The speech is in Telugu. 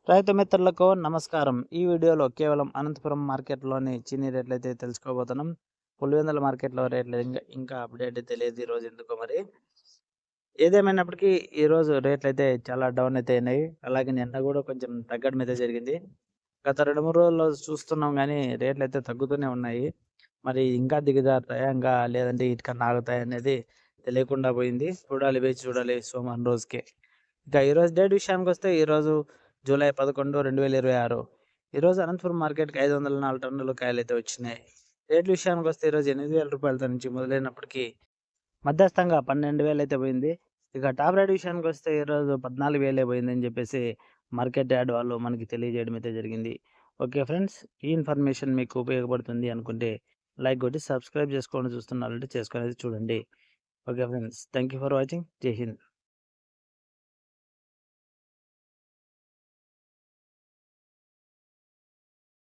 రైతు మిత్రులకు నమస్కారం. ఈ వీడియోలో కేవలం అనంతపురం మార్కెట్‌లోని చీనీ రేట్లయితే తెలుసుకోబోతున్నాం. పులివెందుల మార్కెట్‌లో రేట్లు ఇంకా అప్డేట్ తెలియదు ఈరోజు ఎందుకో మరి. ఏదేమైనప్పటికీ ఈరోజు రేట్లయితే చాలా డౌన్ అయితే అయినాయి. అలాగే నిన్న కూడా కొంచెం తగ్గడం అయితే జరిగింది. గత 2, 3 రోజుల్లో చూస్తున్నాం గానీ రేట్లయితే తగ్గుతూనే ఉన్నాయి. మరి ఇంకా దిగజారుతాయా? లేదంటే ఈటికన్నా ఆగుతాయా అనేది తెలియకుండా పోయింది. చూడాలి, వేచి చూడాలి సోమవారం రోజుకి. ఇక ఈరోజు డేట్ విషయానికొస్తే ఈరోజు జూలై 11, 2026. ఈరోజు అనంతపురం మార్కెట్‌కి 504 టన్నుల కాయలైతే వచ్చినాయి. రేట్ల విషయానికొస్తే ఈరోజు రూ. 8,000 నుంచి మొదలైనప్పటికీ మధ్యస్థంగా 12,000 అయితే పోయింది. ఇక టాప్ రేట్ విషయానికొస్తే ఈరోజు 14,000 పోయిందని చెప్పేసి మార్కెట్ యార్డ్ వాళ్ళు మనకి తెలియజేయడం అయితే జరిగింది. ఓకే ఫ్రెండ్స్, ఈ ఇన్ఫర్మేషన్ మీకు ఉపయోగపడుతుంది అనుకుంటే లైక్ కొట్టి సబ్స్క్రైబ్ చేసుకోండి. చూస్తున్నట్లయితే చేసుకొని చూడండి. Okay friends, thank you for watching. జై హింద్.